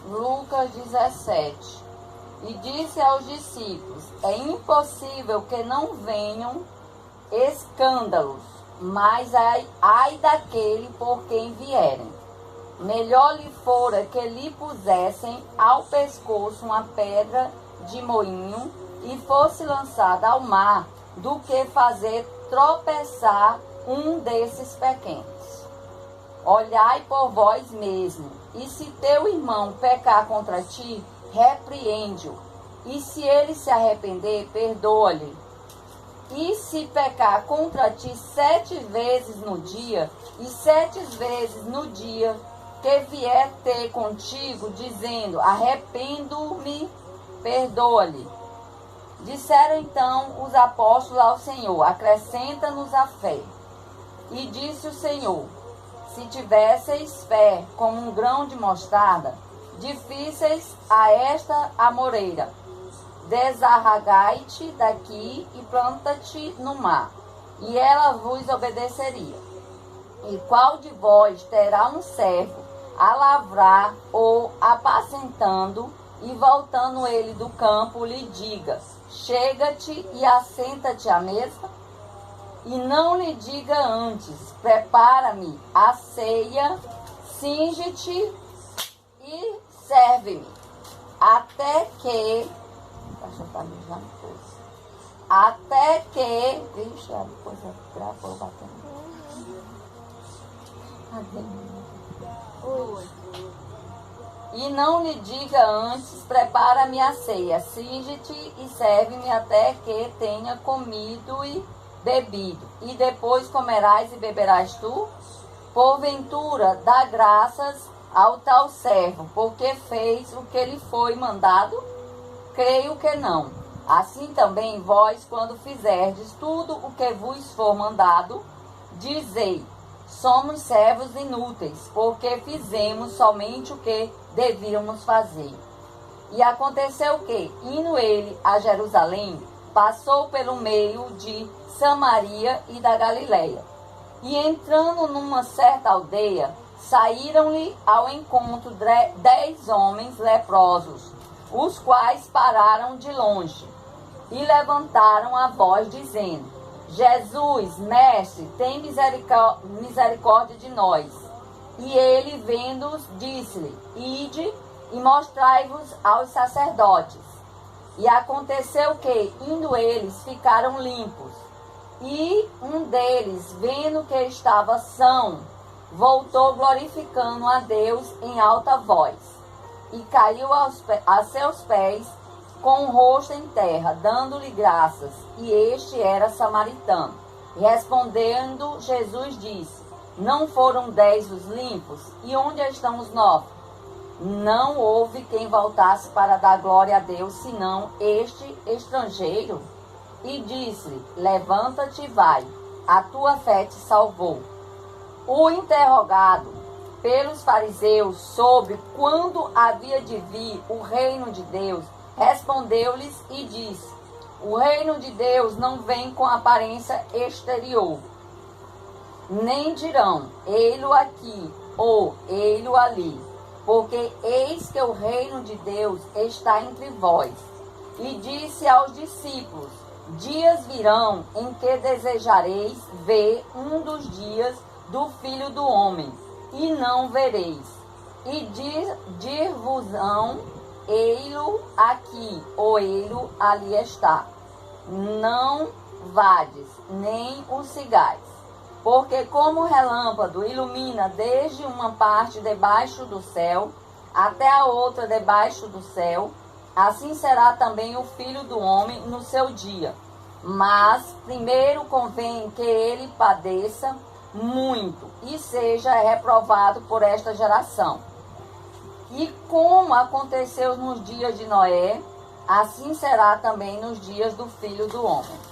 Lucas 17. E disse aos discípulos: é impossível que não venham escândalos, mas ai daquele por quem vierem. Melhor lhe fora que lhe pusessem ao pescoço uma pedra de moinho e fosse lançada ao mar, do que fazer tropeçar um desses pequenos. Olhai por vós mesmo, e se teu irmão pecar contra ti, repreende-o, e se ele se arrepender, perdoa-lhe. E se pecar contra ti 7 vezes no dia, e 7 vezes no dia que vier ter contigo, dizendo: arrependo-me, perdoa-lhe. Disseram então os apóstolos ao Senhor: acrescenta-nos a fé. E disse o Senhor: se tivesseis fé como um grão de mostarda, difíceis a esta amoreira: desarragai-te daqui e planta-te no mar, e ela vos obedeceria. E qual de vós terá um servo a lavrar ou apacentando, e voltando ele do campo lhe diga: chega-te e assenta-te à mesa? E não lhe diga antes: prepara-me a ceia, cinge-te e serve-me, até que... Até que... Vixe, a coisa gravou batendo. E não lhe diga antes: prepara-me a ceia, cinge-te e serve-me, até que tenha comido e bebido, e depois comerás e beberás tu? Porventura dá graças ao tal servo, porque fez o que lhe foi mandado? Creio que não. Assim também vós, quando fizerdes tudo o que vos for mandado, dizei: somos servos inúteis, porque fizemos somente o que devíamos fazer. E aconteceu que, indo ele a Jerusalém, passou pelo meio de Samaria e da Galileia. E entrando numa certa aldeia, saíram-lhe ao encontro 10 homens leprosos, os quais pararam de longe e levantaram a voz, dizendo: Jesus, mestre, tem misericórdia de nós. E ele, vendo-os, disse-lhe: ide e mostrai-vos aos sacerdotes. E aconteceu que, indo eles, ficaram limpos. E um deles, vendo que estava são, voltou glorificando a Deus em alta voz, e caiu a seus pés com o rosto em terra, dando-lhe graças. E este era samaritano. E respondendo, Jesus disse: não foram 10 os limpos? E onde estão os 9? Não houve quem voltasse para dar glória a Deus, senão este estrangeiro. E disse-lhe: levanta-te e vai, a tua fé te salvou. O interrogado pelos fariseus sobre quando havia de vir o reino de Deus, respondeu-lhes e disse: o reino de Deus não vem com aparência exterior, nem dirão: ei-lo aqui ou ei-lo ali, porque eis que o reino de Deus está entre vós. E disse aos discípulos: dias virão em que desejareis ver um dos dias do Filho do Homem, e não vereis. E dir-vos-ão: ei-lo aqui, ou ei-lo ali está. Não vades, nem o sigais. Porque como o relâmpago ilumina desde uma parte debaixo do céu até a outra debaixo do céu, assim será também o Filho do Homem no seu dia. Mas primeiro convém que ele padeça muito e seja reprovado por esta geração. E como aconteceu nos dias de Noé, assim será também nos dias do Filho do Homem.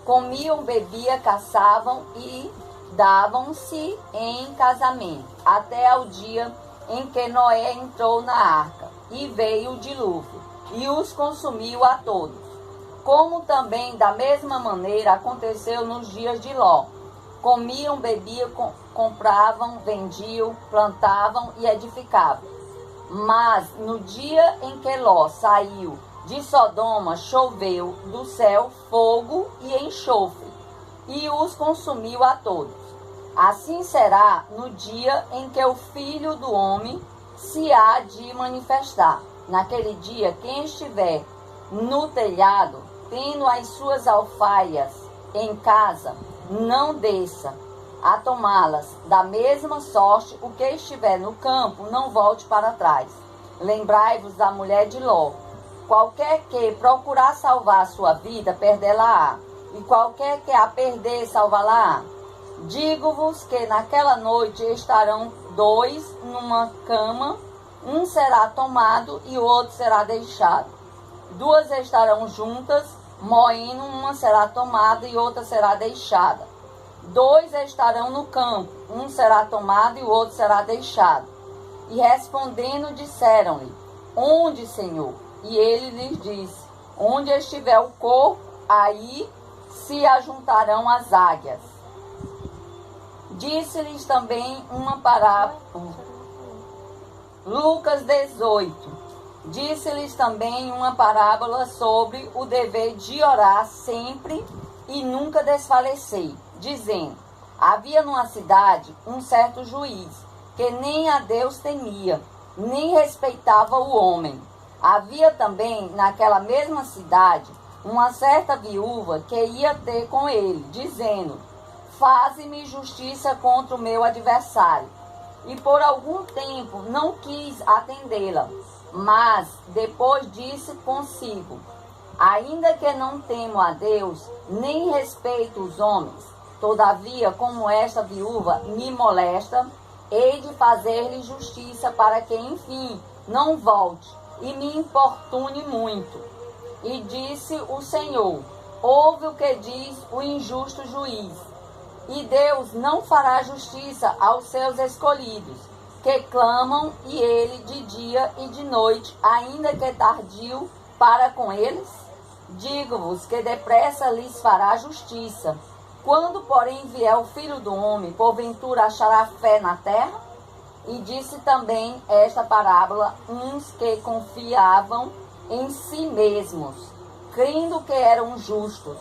Comiam, bebiam, caçavam e davam-se em casamento, até ao dia em que Noé entrou na arca, e veio o dilúvio, e os consumiu a todos. Como também, da mesma maneira, aconteceu nos dias de Ló. Comiam, bebiam, compravam, vendiam, plantavam e edificavam. Mas no dia em que Ló saiu de Sodoma, choveu do céu fogo e enxofre, e os consumiu a todos. Assim será no dia em que o Filho do Homem se há de manifestar. Naquele dia, quem estiver no telhado, tendo as suas alfaias em casa, não desça a tomá-las. Da mesma sorte, o que estiver no campo, não volte para trás. Lembrai-vos da mulher de Ló. Qualquer que procurar salvar a sua vida, perdê-la-á. E qualquer que a perder, salvá-la-á. Digo-vos que naquela noite estarão dois numa cama, um será tomado e o outro será deixado. Duas estarão juntas, moendo, uma será tomada e outra será deixada. Dois estarão no campo, um será tomado e o outro será deixado. E respondendo, disseram-lhe: Onde, Senhor? E ele lhes disse: Onde estiver o corpo, aí se ajuntarão as águias. Disse-lhes também uma parábola. Lucas 18. Disse-lhes também uma parábola sobre o dever de orar sempre e nunca desfalecer, dizendo: Havia numa cidade um certo juiz, que nem a Deus temia, nem respeitava o homem. Havia também naquela mesma cidade uma certa viúva que ia ter com ele, dizendo: Faze-me justiça contra o meu adversário. E por algum tempo não quis atendê-la, mas depois disse consigo: Ainda que não temo a Deus, nem respeito os homens, todavia, como esta viúva me molesta, hei de fazer-lhe justiça, para que, enfim, não volte e me importune muito. E disse o Senhor: Ouve o que diz o injusto juiz. E Deus não fará justiça aos seus escolhidos, que clamam, e ele de dia e de noite, ainda que tardio para com eles? Digo-vos que depressa lhes fará justiça. Quando, porém, vier o Filho do Homem, porventura achará fé na terra? E disse também esta parábola: uns que confiavam em si mesmos, crendo que eram justos,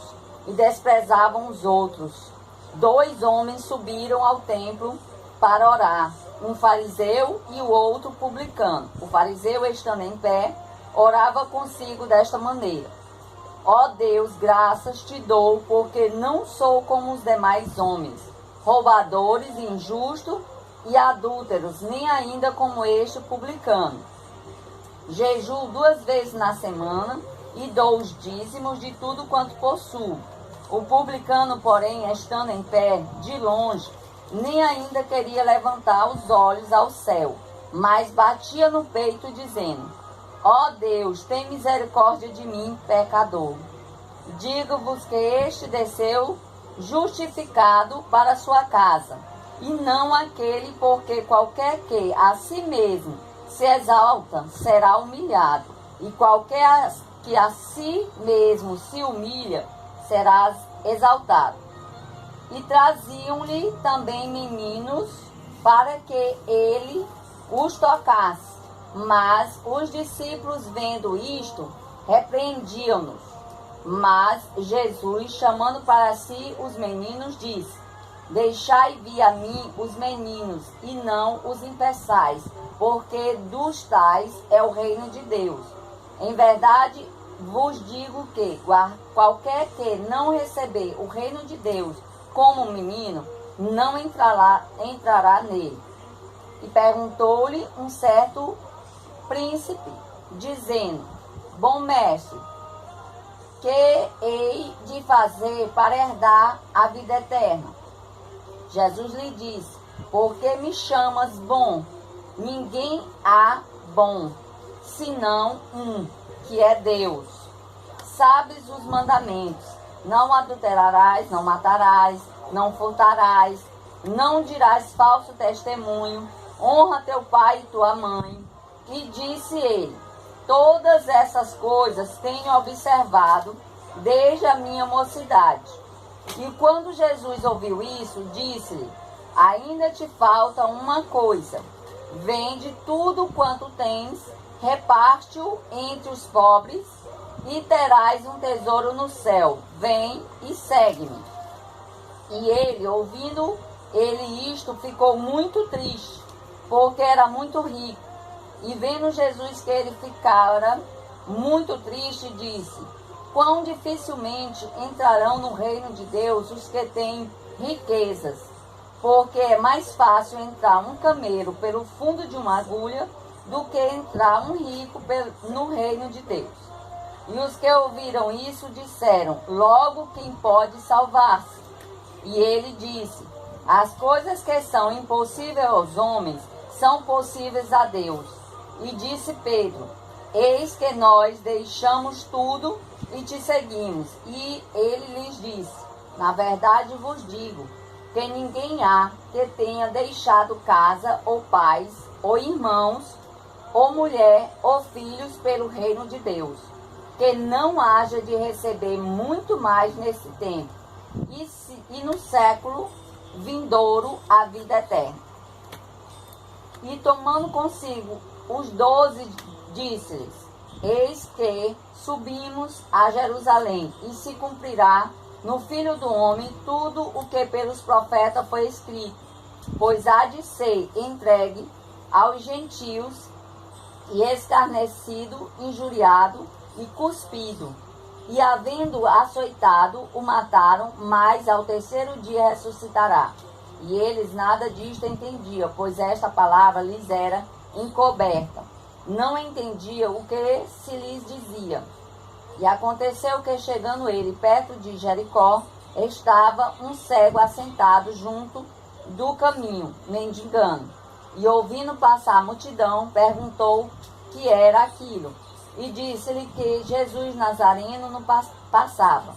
e desprezavam os outros. Dois homens subiram ao templo para orar, um fariseu e o outro publicano. O fariseu, estando em pé, orava consigo desta maneira: Ó Deus, graças te dou, porque não sou como os demais homens, roubadores, injustos e adúlteros, nem ainda como este publicano. Jejuo 2 vezes na semana e dou os dízimos de tudo quanto possuo. O publicano, porém, estando em pé, de longe, nem ainda queria levantar os olhos ao céu, mas batia no peito, dizendo: Ó Deus, tem misericórdia de mim, pecador. Digo-vos que este desceu justificado para sua casa, e não aquele, porque qualquer que a si mesmo se exalta será humilhado, e qualquer que a si mesmo se humilha será exaltado. E traziam-lhe também meninos para que ele os tocasse. Mas os discípulos, vendo isto, repreendiam-nos. Mas Jesus, chamando para si os meninos, disse: Deixai vir a mim os meninos, e não os impeçais, porque dos tais é o reino de Deus. Em verdade vos digo que qualquer que não receber o reino de Deus como um menino, não entrará nele. E perguntou-lhe um certo príncipe, dizendo: Bom mestre, que hei de fazer para herdar a vida eterna? Jesus lhe disse: Por que me chamas bom? Ninguém há bom, senão um, que é Deus. Sabes os mandamentos: não adulterarás, não matarás, não furtarás, não dirás falso testemunho, honra teu pai e tua mãe. E disse ele: Todas essas coisas tenho observado desde a minha mocidade. E quando Jesus ouviu isso, disse-lhe: Ainda te falta uma coisa. vende tudo quanto tens, reparte-o entre os pobres, e terás um tesouro no céu. Vem e segue-me. E ele, ouvindo ele isto, ficou muito triste, porque era muito rico. E vendo Jesus que ele ficara muito triste, disse: quão dificilmente entrarão no reino de Deus os que têm riquezas, porque é mais fácil entrar um camelo pelo fundo de uma agulha do que entrar um rico no reino de Deus. E os que ouviram isso disseram: logo quem pode salvar-se? E ele disse: as coisas que são impossíveis aos homens são possíveis a Deus. E disse Pedro: eis que nós deixamos tudo e te seguimos. E ele lhes disse: na verdade vos digo, que ninguém há que tenha deixado casa, ou pais, ou irmãos, ou mulher, ou filhos pelo reino de Deus, que não haja de receber muito mais nesse tempo, e no século vindouro a vida eterna. E tomando consigo os 12, disse-lhes: eis que subimos a Jerusalém, e se cumprirá no Filho do Homem tudo o que pelos profetas foi escrito, pois há de ser entregue aos gentios, e escarnecido, injuriado e cuspido. E havendo açoitado, o mataram, mas ao terceiro dia ressuscitará. E eles nada disto entendiam, pois esta palavra lhes era encoberta. Não entendia o que se lhes dizia. E aconteceu que, chegando ele perto de Jericó, estava um cego assentado junto do caminho, mendigando. E ouvindo passar a multidão, perguntou que era aquilo. E disse-lhe que Jesus Nazareno não passava.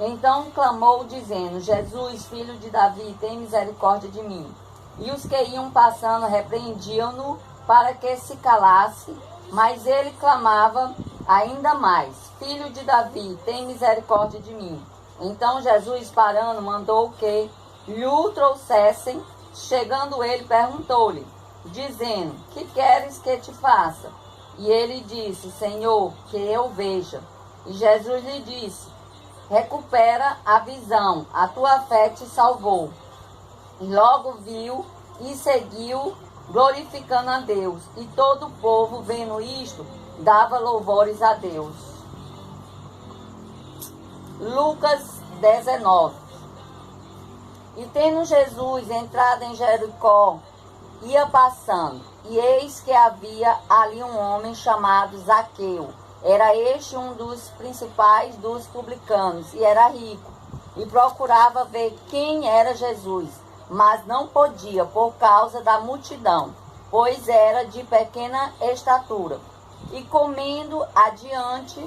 Então clamou, dizendo: Jesus, filho de Davi, tem misericórdia de mim. E os que iam passando repreendiam-no para que se calasse, mas ele clamava ainda mais: Filho de Davi, tem misericórdia de mim. Então Jesus, parando, mandou que lhe o trouxessem. Chegando ele, perguntou-lhe, dizendo: que queres que te faça? E ele disse: Senhor, que eu veja. E Jesus lhe disse: recupera a visão, a tua fé te salvou. E logo viu e seguiu, glorificando a Deus. E todo o povo, vendo isto, dava louvores a Deus. Lucas 19. E tendo Jesus entrado em Jericó, ia passando, e eis que havia ali um homem chamado Zaqueu. Era este um dos principais dos publicanos, e era rico, e procurava ver quem era Jesus, mas não podia por causa da multidão, pois era de pequena estatura. E correndo adiante,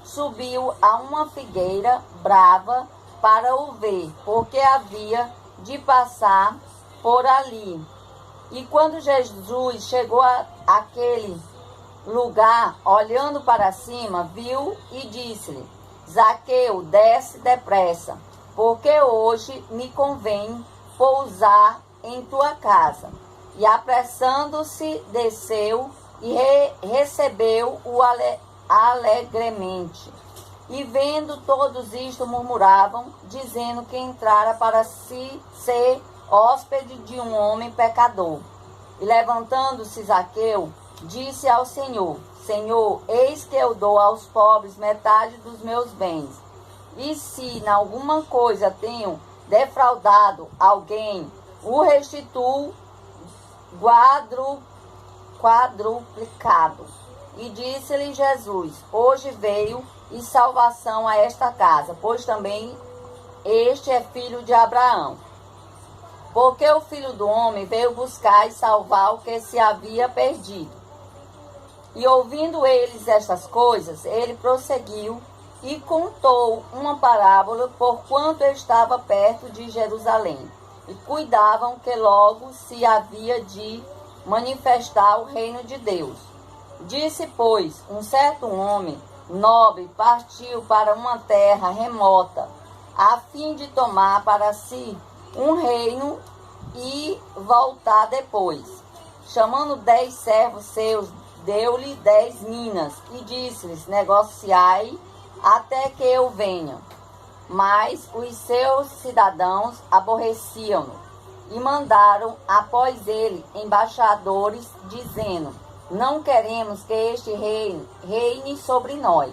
subiu a uma figueira brava para o ver, porque havia de passar por ali. E quando Jesus chegou àquele lugar, olhando para cima, viu e disse-lhe: Zaqueu, desce depressa, porque hoje me convém pousar em tua casa. E apressando-se, desceu e recebeu-o alegremente. E vendo todos isto, murmuravam, dizendo que entrara para si ser hóspede de um homem pecador. E levantando-se Zaqueu, disse ao Senhor: Senhor, eis que eu dou aos pobres metade dos meus bens. E se em alguma coisa tenho defraudado alguém, o restituo quadruplicado. E disse-lhe Jesus: hoje veio e salvação a esta casa, pois também este é filho de Abraão. Porque o Filho do Homem veio buscar e salvar o que se havia perdido. E ouvindo eles estas coisas, ele prosseguiu e contou uma parábola, porquanto estava perto de Jerusalém, e cuidavam que logo se havia de manifestar o reino de Deus. Disse, pois, um certo homem nobre partiu para uma terra remota, a fim de tomar para si um reino e voltar depois. Chamando 10 servos seus, deu-lhe 10 minas e disse-lhes: negociai até que eu venha. Mas os seus cidadãos aborreciam-no e mandaram após ele embaixadores, dizendo: não queremos que este rei reine sobre nós.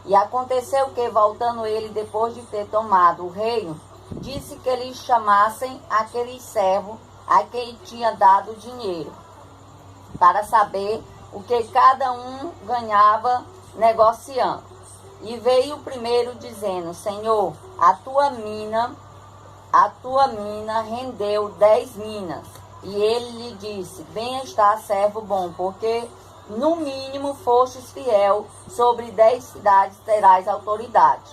E aconteceu que, voltando ele depois de ter tomado o reino, disse que lhe chamassem aquele servo a quem tinha dado dinheiro, para saber o que cada um ganhava negociando. E veio o primeiro dizendo: Senhor, a tua mina rendeu 10 minas. E ele lhe disse: bem está, servo bom, porque no mínimo fostes fiel, sobre 10 cidades terás autoridade.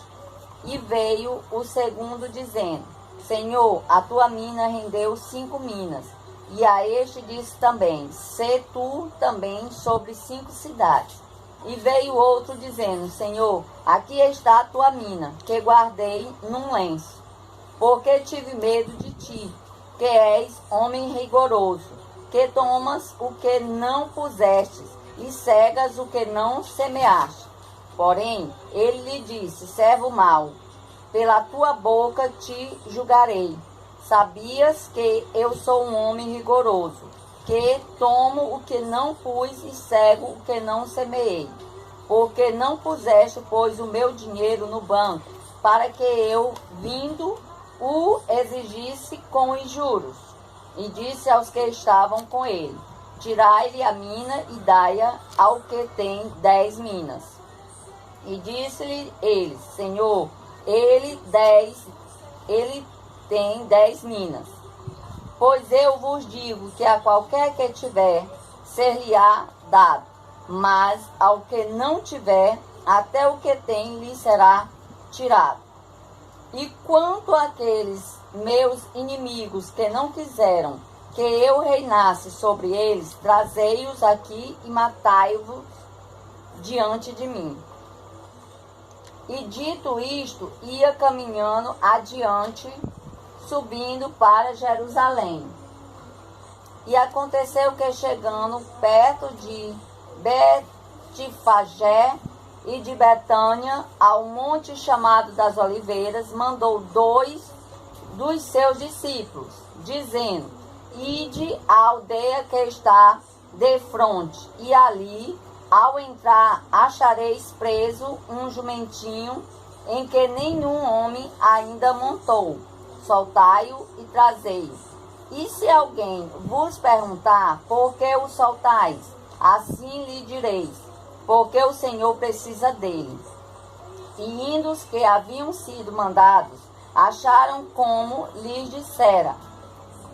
E veio o segundo dizendo: Senhor, a tua mina rendeu 5 minas. E a este disse também: sê tu também sobre 5 cidades. E veio outro dizendo: Senhor, aqui está a tua mina, que guardei num lenço, porque tive medo de ti, que és homem rigoroso, que tomas o que não pusestes e cegas o que não semeaste. Porém, ele lhe disse: servo mau, pela tua boca te julgarei. Sabias que eu sou um homem rigoroso, que tomo o que não pus e cego o que não semeei. Porque não puseste, pois, o meu dinheiro no banco, para que eu, vindo, o exigisse com os juros. E disse aos que estavam com ele: tirai-lhe a mina e dai-a ao que tem 10 minas. E disse-lhe ele: Senhor, ele tem 10 minas. Pois eu vos digo que a qualquer que tiver, ser-lhe-á dado, mas ao que não tiver, até o que tem lhe será tirado. E quanto àqueles meus inimigos que não quiseram que eu reinasse sobre eles, trazei-os aqui e matai-os diante de mim. E dito isto, ia caminhando adiante, subindo para Jerusalém. E aconteceu que, chegando perto de Betfagé e de Betânia, ao monte chamado das Oliveiras, mandou 2 dos seus discípulos, dizendo: ide à aldeia que está defronte, e ali, ao entrar, achareis preso um jumentinho em que nenhum homem ainda montou. Soltai-o e trazei-o. E se alguém vos perguntar: por que o soltais? Assim lhe direis: porque o Senhor precisa dele. E indo os que haviam sido mandados, acharam como lhes dissera.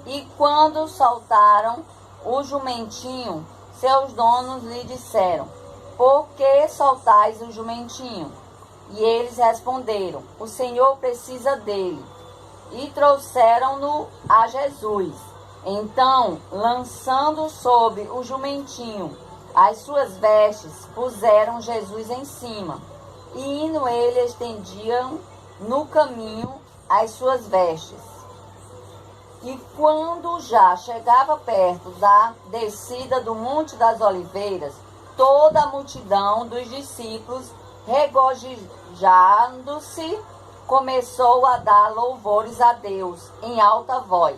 E quando soltaram o jumentinho, seus donos lhe disseram: por que soltais o jumentinho? E eles responderam: o Senhor precisa dele. E trouxeram-no a Jesus. Então, lançando sobre o jumentinho as suas vestes, puseram Jesus em cima. E indo ele, estendiam no caminho as suas vestes. E quando já chegava perto da descida do Monte das Oliveiras, toda a multidão dos discípulos, regozijando-se, começou a dar louvores a Deus em alta voz,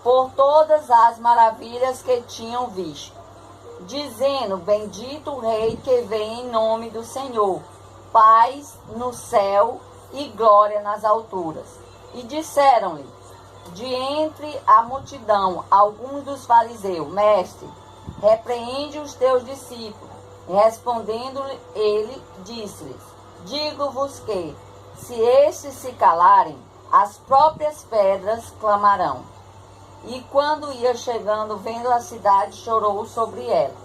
por todas as maravilhas que tinham visto, dizendo: bendito o Rei que vem em nome do Senhor, paz no céu e glória nas alturas. E disseram-lhe de entre a multidão alguns dos fariseus: mestre, repreende os teus discípulos. E respondendo ele, disse-lhes: digo-vos que, se estes se calarem, as próprias pedras clamarão. E quando ia chegando, vendo a cidade, chorou sobre ela,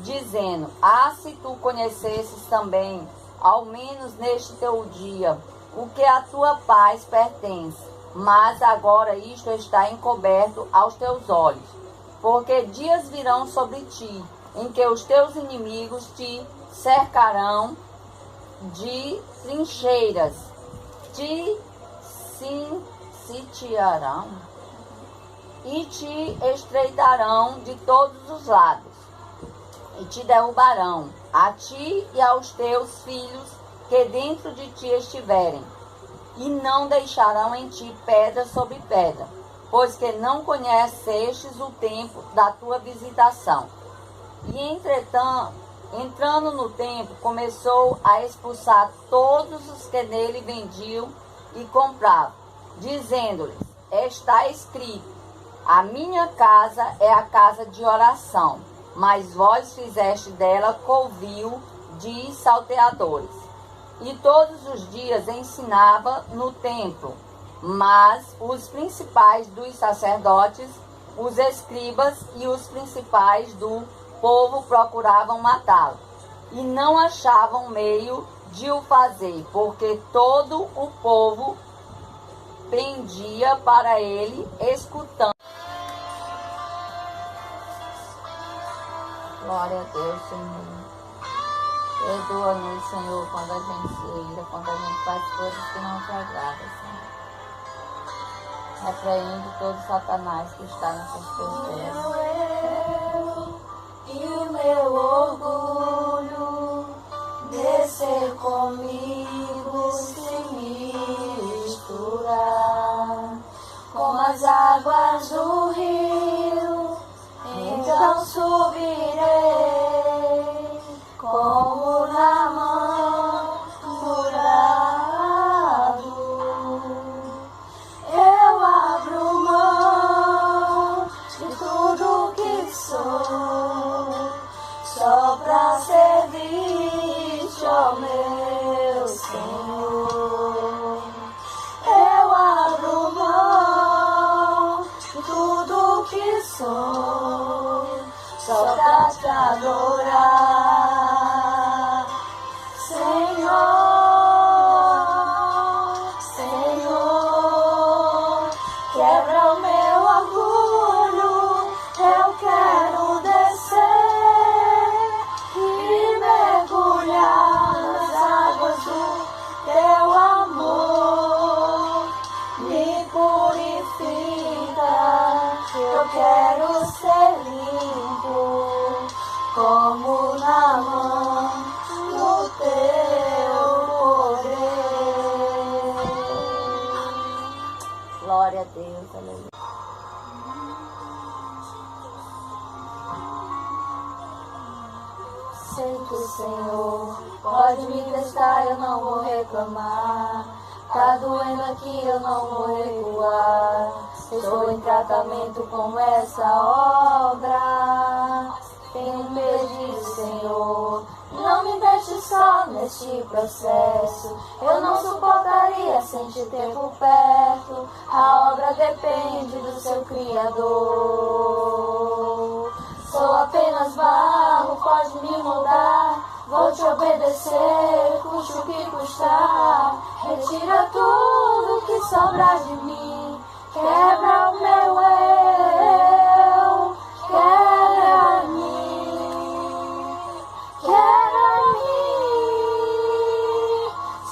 dizendo: ah, se tu conhecesses também, ao menos neste teu dia, o que a tua paz pertence, mas agora isto está encoberto aos teus olhos. Porque dias virão sobre ti, em que os teus inimigos te cercarão de trincheiras, te sitiarão e te estreitarão de todos os lados, e te derrubarão, a ti e aos teus filhos que dentro de ti estiverem, e não deixarão em ti pedra sobre pedra, pois que não conhecestes o tempo da tua visitação. E entretanto, entrando no templo, começou a expulsar todos os que nele vendiam e compravam, dizendo-lhes: está escrito, a minha casa é a casa de oração, mas vós fizeste dela covil de salteadores. E todos os dias ensinava no templo, mas os principais dos sacerdotes, os escribas e os principais do povo procuravam matá-lo, e não achavam meio de o fazer, porque todo o povo pendia para ele, escutando. Glória a Deus, Senhor. Perdoa-nos, Senhor, quando a gente se ira, quando a gente faz coisas que não te agradam, Senhor. Repreende todo Satanás que está nessas pessoas. E o meu orgulho descer comigo se misturar com as águas do rio, então subirei como na mão curado. Eu abro mão de tudo que sou, só pra servir-te, ó meu Senhor. Eu abro mão de tudo que sou, só pra te adorar, Senhor. Senhor, quebra o meu orgulho, eu quero descer e mergulhar nas águas do teu amor. Me purifica, eu quero ser limpo, como na mão do teu poder. Glória a Deus, aleluia. Sei que o Senhor pode me testar, eu não vou reclamar. Tá doendo aqui, eu não vou recuar. Estou em tratamento com essa obra. Tenho medo, Senhor, não me deixe só neste processo. Eu não suportaria sem te ter por perto. A obra depende do seu Criador. Sou apenas barro, pode me moldar. Vou te obedecer, custe o que custar. Retira tudo que sobra de mim. Quebra o meu eu, quebra mim, quebra mim.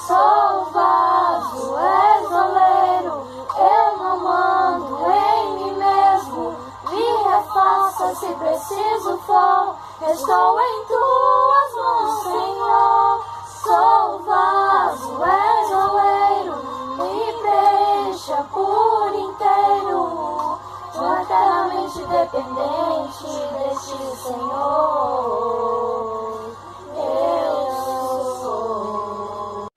Sou vaso, és oleiro, eu não mando em mim mesmo. Me refaça se preciso for, estou em tuas mãos, Senhor. Sou vaso, és oleiro, me preencha por inteiro. Tô eternamente dependente deste Senhor. Eu sou.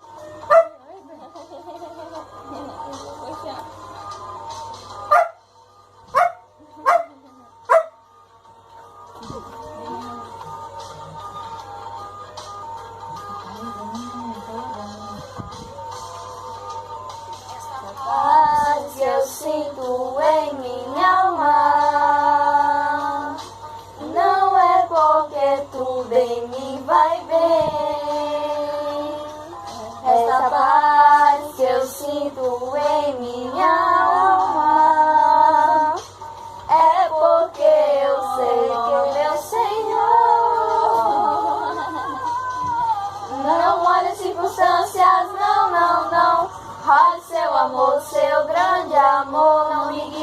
Paz que eu sinto em minha alma não é porque tu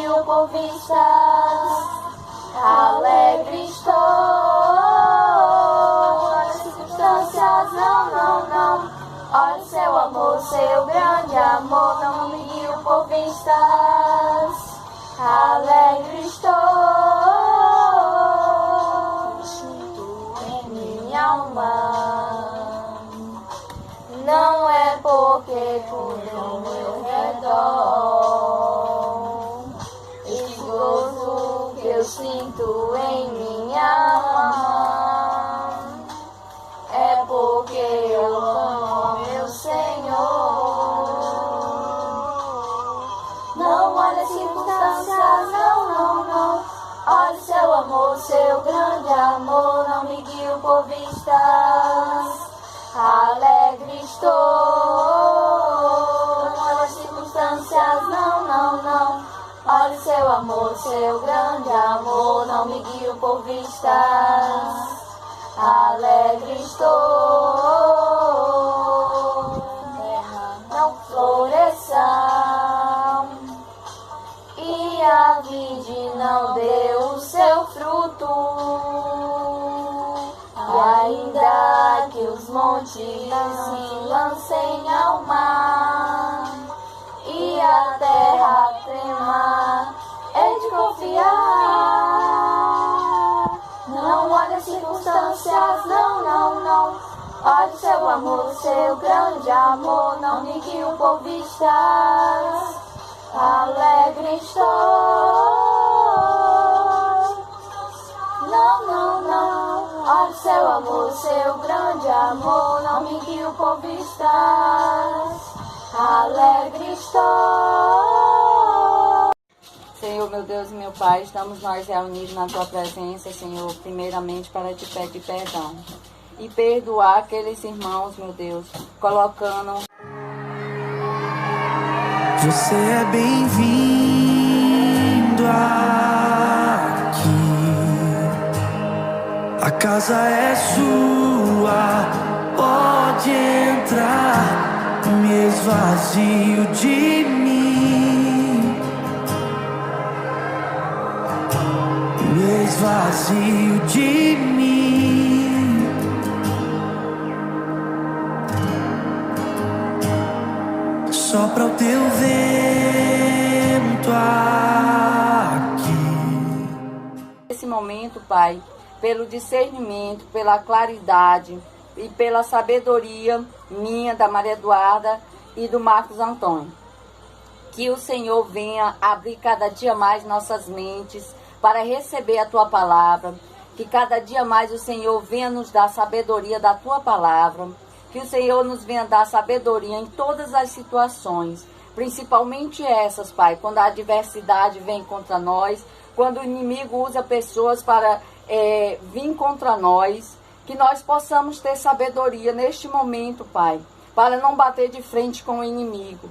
guio por vistas. Alegre estou, as circunstâncias, não. Olha seu amor, seu grande amor, não me guio por vistas. Alegre estou, em minha alma. Não é porque tudo ao meu redor, esse gozo que eu sinto em minha alma, é porque eu amo meu Senhor. Não olhe as circunstâncias, não. Olhe seu amor, seu grande amor, não me guio por vistas. Alegre estou, não olhe as circunstâncias, não. Olhe seu amor, seu grande amor, não me guio por vistas. Alegre estou, terra não floresça, e a vide não deu o seu fruto. E ainda que os montes se lancem ao mar, e a terra trema, é de confiar. Não olhe as circunstâncias, não. Olhe seu amor, seu grande amor, não me guio por vistas. Alegre estou, não. Olhe seu amor, seu grande amor, não me guio por vistas. Alegre estou. Senhor, meu Deus e meu Pai, estamos nós reunidos na Tua presença, Senhor, primeiramente para Te pedir perdão e perdoar aqueles irmãos, meu Deus, colocando... Você é bem-vindo aqui. A casa é sua, pode entrar. Me esvazio de mim, me esvazio de mim. Sopra o teu vento aqui. Nesse momento, Pai, pelo discernimento, pela claridade e pela sabedoria minha, da Maria Eduarda e do Marcos Antônio. Que o Senhor venha abrir cada dia mais nossas mentes para receber a Tua palavra. Que cada dia mais o Senhor venha nos dar sabedoria da Tua palavra. Que o Senhor nos venha dar sabedoria em todas as situações, principalmente essas, Pai, quando a adversidade vem contra nós, quando o inimigo usa pessoas para vir contra nós, que nós possamos ter sabedoria neste momento, Pai, para não bater de frente com o inimigo,